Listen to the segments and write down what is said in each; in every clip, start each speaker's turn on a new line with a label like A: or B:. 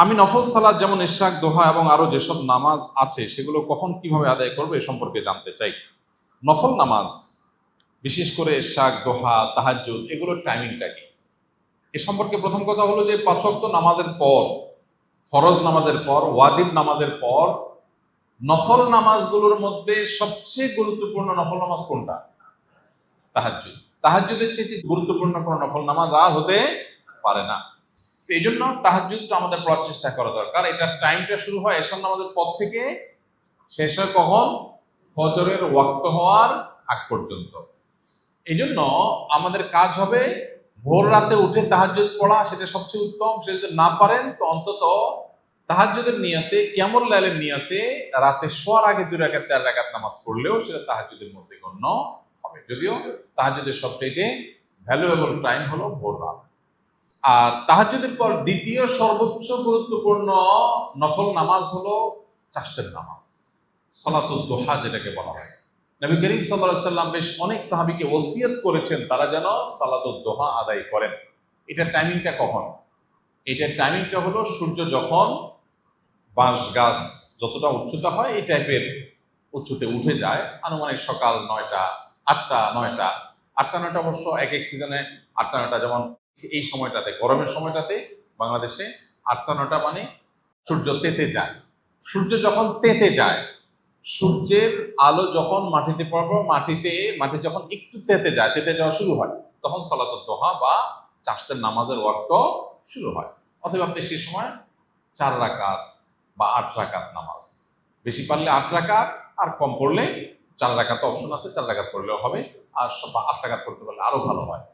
A: আমি নফল সালাত যেমন ইশরাক, দোহা এবং আরো যেসব নামাজ আছে সেগুলো কখন কিভাবে আদায় করবো এ সম্পর্কে জানতে চাই। নফল নামাজ, বিশেষ করে ইশরাক, দোহা, তাহাজ্জুদ, এগুলোর টাইমিংটা কি? এ সম্পর্কে প্রথম কথা হলো যে ৫ ওয়াক্ত নামাজের পর, ফরজ নামাজের পর, ওয়াজিব নামাজের পর নফল নামাজগুলোর মধ্যে সবচেয়ে গুরুত্বপূর্ণ নফল নামাজ কোনটা? তাহাজ্জুদ। তাহাজ্জুদের চেয়ে গুরুত্বপূর্ণ কোনো নফল নামাজ আর হতে পারে না। তো এই জন্য তাহাজ্জুদটা আমাদের পড়ার চেষ্টা করা দরকার। এটার টাইমটা শুরু হয় এশার নামাজের পর থেকে, শেষ হয় কখন? ফজরের ওয়াক্ত হওয়ার আগ পর্যন্ত। এই জন্য আমাদের কাজ হবে ভোর রাতে উঠে তাহাজ্জুদ পড়া, সেটা সবচেয়ে উত্তম। সে যদি না পারেন তো অন্তত তাহাজ্জুদের নিয়তে, কিয়ামুল লাইলের নিয়তে রাতে শোয়ার আগে 2 রাকাত 4 রাকাত নামাজ পড়লেও সেটা তাহাজ্জুদের মধ্যে গণ্য হবে। যদিও তাহাজ্জুদের সবচেয়ে ভ্যালুয়েবল টাইম হলো ভোর রাত। আর তাহাজ্জুদের পর দ্বিতীয় সর্বোচ্চ গুরুত্বপূর্ণ নফল নামাজ হলো চাষতের নামাজ, সালাতুদ দোহা যেটাকে বলা হয়। নবী করিম সাল্লাল্লাহু আলাইহি সাল্লাম বেশ অনেক সাহাবীকে ওসিয়ত করেছেন তারা যেন সালাতুদ দোহা আদায় করেন। এটার টাইমিংটা কখন? এটার টাইমিংটা হলো সূর্য যখন বাঁশ গাছ যতটা উচ্চতা হয় এই টাইপের উচ্চতে উঠে যায়, আনুমানিক সকাল 9টা, 8টা, 9টা। 8টা 9টা অবশ্য এক এক সিজনে 8টা 9টা, যেমন এই সময়টাতে, গরমের সময়টাতে বাংলাদেশে 8টা 9টা মানে সূর্য তেতে যায়। সূর্য যখন তেতে যায়, সূর্যের আলো যখন মাটিতে পড়বে, মাটি যখন একটু তেতে যায়, তেতে যাওয়া শুরু হয়, তখন সালাতুদ দোহা বা চাষতের নামাজের ওয়াক্ত শুরু হয়। অথবা আপনি সেই সময় 4 রাকাত বা 8 রাকাত নামাজ, বেশি পারলে 8 রাকাত, আর কম পড়লে 4 রাকাত অপশন আছে, 4 রাকাত পড়লেও হবে। আর 8 রাকাত করতে পারলে আরো ভালো হয়।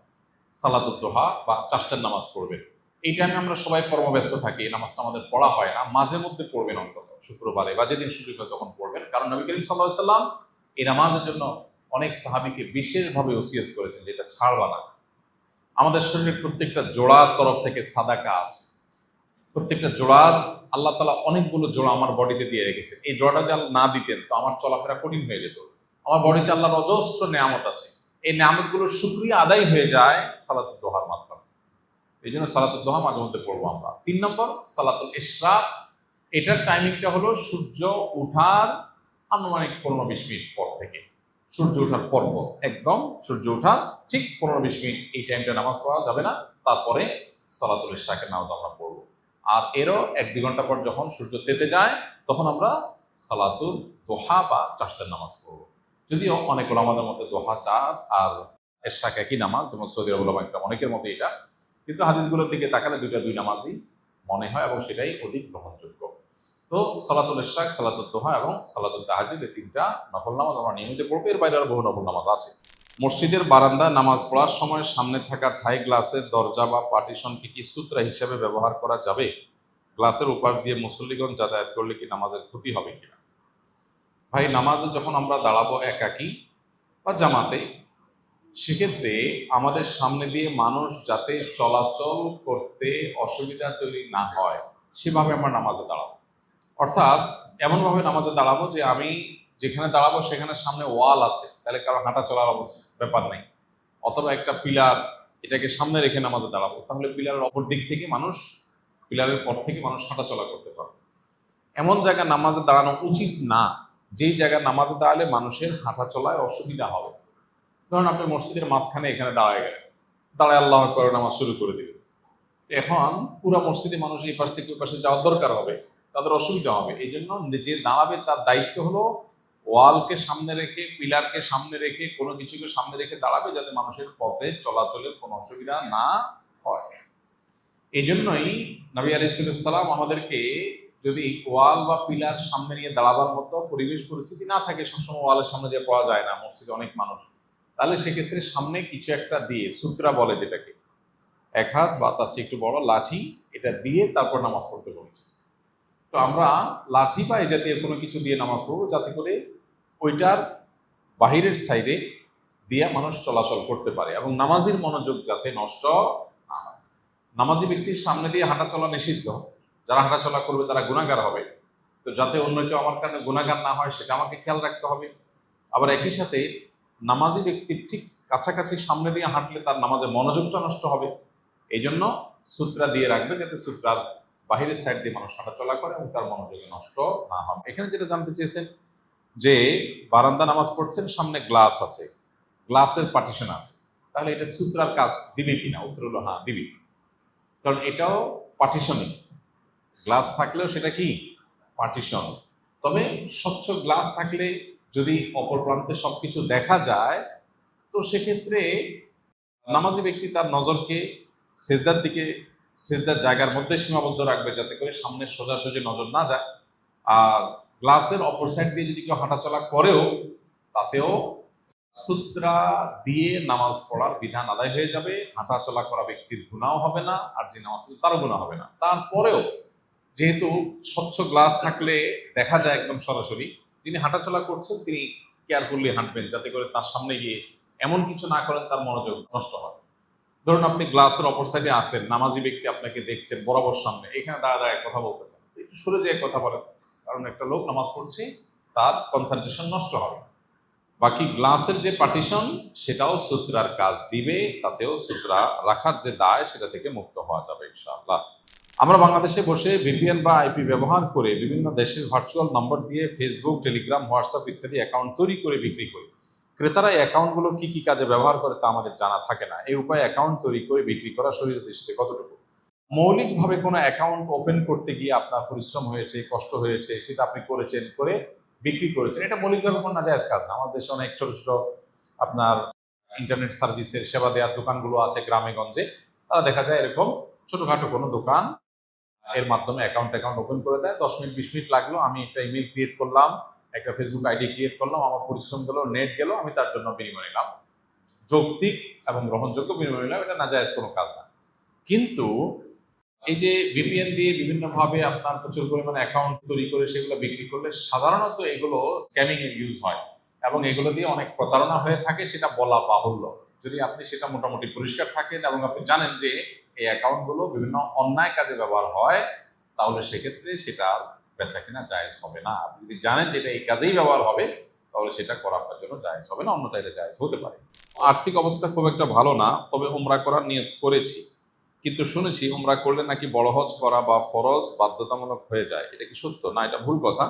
A: সালাতুদ দোহা বা চাষতের নামাজ পড়বেন। এই টাইমে আমরা সবাই কর্মব্যস্ত থাকি, এই নামাজটা আমাদের পড়া হয় না। মাঝে মধ্যে পড়বেন, অন্তত শুক্রবারে বা যেদিন সুযোগ হয় তখন পড়বেন। কারণ নবী করিম সাল্লাল্লাহু আলাইহি সাল্লাম এই নামাজের জন্য অনেক সাহাবীকে বিশেষভাবে ওসিয়ত করেছেন যে এটা ছাড়বা না। আমাদের শরীরের প্রত্যেকটা জোড়ার তরফ থেকে সাদাকা আছে। প্রত্যেকটা জোড়ার আল্লাহ তাআলা অনেকগুলো জোড়া আমার বডিতে দিয়ে রেখেছেন। এই জোড়াটা যদি আল্লাহ না দিতেন তো আমার চলাফেরা কঠিন হয়ে যেত। আমার বডিতে আল্লাহর অজস্র নেয়ামত আছে। এই নেয়ামতগুলোর শুকরিয়া আদায় হয়ে যায় সালাতুদ দোহার মাধ্যমে। এই জন্য সালাতুদ দোহা মাঝে মধ্যে পড়বো আমরা। 3 নম্বর সালাতুল ইশরাক। এটার টাইমিংটা হলো সূর্য ওঠার আনুমানিক 15-20 মিনিট পর থেকে। সূর্য ওঠার পর একদম সূর্য ওঠার ঠিক 15-20 মিনিট এই টাইমটা নামাজ পড়া যাবে না। তারপরে সালাতুল ইশরাকের নামাজ আমরা পড়বো। আর এরও 1-2 ঘন্টা পর যখন সূর্য তেতে যায় তখন আমরা সালাতুল দোহা বা চাষতের নামাজ পড়বো। যদিও অনেক ওলামাদের মধ্যে দোহা, চাঁদ আর ইশরাক একই নামাজ, যেমন সৌদি আরব ওলামা ইকরাম অনেকের মধ্যে এটা, কিন্তু হাদিসগুলোর দিকে তাকালে দুই নামাজই মনে হয় এবং সেটাই অধিক গ্রহণযোগ্য। তো সালাতুল ইশরাক, সালাতুদ দোহা এবং সালাতুত তাহাজ্জুদ, এই 3টা নফল নামাজ আমরা নিয়মিত পড়বো। এর বাইরে আরো বহু নফল নামাজ আছে। মসজিদের বারান্দায় নামাজ পড়ার সময় সামনে থাকা থাই গ্লাসের দরজা বা পার্টিশনকে কি সূত্রা হিসেবে ব্যবহার করা যাবে? গ্লাসের উপর দিয়ে মুসল্লিগণ যাতায়াত করলে কি নামাজের ক্ষতি হবে কিনা? ভাই, নামাজে যখন আমরা দাঁড়াবো একাকী বা জামাতে, সেক্ষেত্রে আমাদের সামনে দিয়ে মানুষ যাতে চলাচল করতে অসুবিধা তৈরি না হয় সেভাবে আমরা নামাজে দাঁড়াবো। অর্থাৎ এমনভাবে নামাজে দাঁড়াবো যে আমি যেখানে দাঁড়াবো সেখানে সামনে ওয়াল আছে, তাহলে কারো হাঁটা চলার ব্যাপার নেই। অথবা একটা পিলার, এটাকে সামনে রেখে নামাজে দাঁড়াবো, তাহলে পিলারের অপর দিক থেকে মানুষ, পিলারের পর থেকে মানুষ হাঁটা চলা করতে পারবে। এমন জায়গায় নামাজে দাঁড়ানো উচিত না যেই জায়গায় নামাজে দাঁড়ালে মানুষের হাঁটা চলায় অসুবিধা হবে। ধরুন আপনি মসজিদের মাঝখানে এখানে দাঁড়ায় গেলেন, দাঁড়ায় আল্লাহু আকবার নামাজ শুরু করে দিলেন। এখন পুরো মসজিদে মানুষ এই পাশ থেকে ওই পাশে যাওয়ার দরকার হবে, তাদের অসুবিধা হবে। এই জন্য যে দাঁড়াবে তার দায়িত্ব হলো ওয়ালকে সামনে রেখে, পিলারকে সামনে রেখে, কোনো কিছুকে সামনে রেখে দাঁড়াবে যাতে মানুষের পথে চলাচলের কোনো অসুবিধা না হয়। এই জন্যই নবী আলাইহিস সালাম আমাদেরকে, যদি ওয়াল বা পিলার সামনে নিয়ে দাঁড়াবার মতো পরিবেশ পরিস্থিতি না থাকে, সবসময় ওয়ালের সামনে যে পড়া যায় না, মসজিদে অনেক মানুষ, তাহলে সেক্ষেত্রে সামনে কিছু একটা দিয়ে, সূত্রা বলে যেটাকে, 1 হাত বা তার চেয়ে একটু বড় লাঠি, এটা দিয়ে তারপর নামাজ পড়তে বলেছে। তো আমরা লাঠি বা এই জাতীয় কোনো কিছু দিয়ে নামাজ পড়বো যাতে করে ওইটার বাহিরের সাইডে দিয়ে মানুষ চলাচল করতে পারে এবং নামাজের মনোযোগ যাতে নষ্ট না হয়। নামাজি ব্যক্তির সামনে দিয়ে হাঁটা চলা নিষিদ্ধ। যারা হাঁটা চলা করবে তারা গুনাহগার হবে। তো যাতে অন্য কেউ আমার কারণে গুনাহগার না হয় সেটা আমাকে খেয়াল রাখতে হবে। আবার একই সাথে নামাজি ব্যক্তির ঠিক কাছাকাছি সামনে দিয়ে হাঁটলে তার নামাজের মনোযোগটা নষ্ট হবে। এই জন্য সূত্রা দিয়ে রাখবে যাতে সূত্রার বাহিরের সাইড দিয়ে মানুষ হাঁটাচলা করে এবং তার মনোযোগ নষ্ট না হয়। এখানে যেটা জানতে চেয়েছেন যে বারান্দা নামাজ পড়ছেন, সামনে গ্লাস আছে, গ্লাসের পার্টিশন আছে, তাহলে এটা সুতরার কাজ দিবে কিনা? উত্তর হলো হ্যাঁ, দিবে। কারণ এটাও পার্টিশনই, গ্লাস থাকলেও সেটা কি পার্টিশন। তবে স্বচ্ছ গ্লাস থাকলে যদি অপর প্রান্তে সবকিছু দেখা যায়, তো সেক্ষেত্রে নামাজি ব্যক্তি তার নজরকে সেজদার দিকে, সেজদার জায়গার মধ্যে সীমাবদ্ধ রাখবে, যাতে করে সামনে সোজাসুজি নজর না যায়। আর গ্লাসের অপর সাইড দিয়ে যদি কেউ হাঁটাচলা করেও, তাতেও সুতরা দিয়ে নামাজ পড়ার বিধান আদায় হয়ে যাবে, হাঁটাচলা করা ব্যক্তির গুনাহ হবে না, আর যে নামাজ পড়ছে তারও গুনাহ হবে না। তারপরেও যেহেতু স্বচ্ছ গ্লাস থাকলে দেখা যায় একদম সরাসরি, যিনি হাঁটাচলা করছেন তিনি কেয়ারফুলি হাঁটবেন, যাতে করে তার সামনে গিয়ে এমন কিছু না করেন তার মনোযোগ নষ্ট হয়। ধরুন আপনি গ্লাসের অপর সাইডে আসেন, নামাজি ব্যক্তি আপনাকে দেখছেন বরাবর সামনে, এখানে দাঁড়া দাঁড়ায় কথা বলতেছেন, একটু সরে যেয়ে কথা বলেন, কারণ একটা লোক নামাজ পড়ছে, তার কনসেন্ট্রেশন নষ্ট হবে। বাকি গ্লাসের যে পার্টিশন সেটাও সুতরার কাজ দিবে, তাতেও সুতরা রাখার যে দায় সেটা থেকে মুক্ত হওয়া যাবে ইনশাআল্লাহ। আমরা বাংলাদেশে বসে ভিপিএন বা আইপি ব্যবহার করে বিভিন্ন দেশের ভার্চুয়াল নম্বর দিয়ে ফেসবুক, টেলিগ্রাম, হোয়াটসঅ্যাপ ইত্যাদি অ্যাকাউন্ট তৈরি করে বিক্রি করি। ক্রেতারা এই অ্যাকাউন্টগুলো কি কি কাজে ব্যবহার করে তা আমাদের জানা থাকে না। এই উপায়ে অ্যাকাউন্ট তৈরি করে বিক্রি করা শরীর দৃষ্টিতে কতটুকু? মৌলিকভাবে কোনো অ্যাকাউন্ট ওপেন করতে গিয়ে আপনার পরিশ্রম হয়েছে, কষ্ট হয়েছে, সেটা আপনি করেছেন, করে বিক্রি করেছেন, এটা মৌলিকভাবে কোনো নাজায়েজ কাজ না। আমাদের দেশে অনেক ছোট ছোট আপনার ইন্টারনেট সার্ভিসের সেবা দেওয়ার দোকানগুলো আছে গ্রামে গঞ্জে, তারা দেখা যায় এরকম ছোটখাটো কোনো দোকান এর মাধ্যমে অ্যাকাউন্ট ওপেন করে দেয়। 10 মিনিট 20 মিনিট লাগলো, আমি একটা ইমেল ক্রিয়েট করলাম, একটা ফেসবুক আইডি ক্রিয়েট করলাম, আমার পরিশ্রম গেল, নেট গেল, আমি তার জন্য বিনিময় নিলাম, যৌক্তিক এবং গ্রহণযোগ্য বিনিময় নিলাম, এটা নাজায়েজ কোনো কাজ না। কিন্তু এই যে ভিপিএন দিয়ে বিভিন্নভাবে আপনার প্রচুর পরিমাণে অ্যাকাউন্ট তৈরি করে সেগুলো বিক্রি করলে সাধারণত এগুলো স্ক্যামিং এর ইউজ হয় এবং এগুলো দিয়ে অনেক প্রতারণা হয়ে থাকে, সেটা বলা বাহুল্য। যদি আপনি সেটা মোটামুটি পরিষ্কার থাকেন এবং আপনি জানেন যে এই অ্যাকাউন্টগুলো বিভিন্ন অন্যায় কাজে ব্যবহার হয়, তাহলে সেক্ষেত্রে সেটা বেচা কিনা জায়েজ হবে না। আপনি যদি জানেন যে এটা এই কাজেই ব্যবহার হবে, তাহলে সেটা করা আপনার জন্য জায়েজ হবে না, অন্যথায় এটা জায়েজ হতে পারে। আর্থিক অবস্থা খুব একটা ভালো না, তবে উমরা করার নিয়ত করেছি, কিন্তু শুনেছি উমরা করলে নাকি বড় হজ করা বা ফরজ বাধ্যতামূলক হয়ে যায়। এটা কি সত্য? না, এটা ভুল কথা।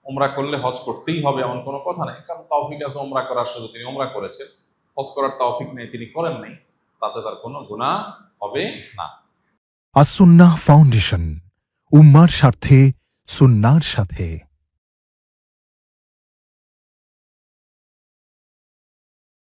A: উমরা করলে হজ করতেই হবে এমন কোনো কথা নেই, কারণ তৌফিক আছে উমরা করার, শুধু তিনি উমরা করেছেন, হজ করার তৌফিক নেই, তিনি করেন নাই, তাতে তার কোনো গুনাহ হবে না।
B: আস-সুন্নাহ ফাউন্ডেশন, উম্মার স্বার্থে সুন্নাহর সাথে।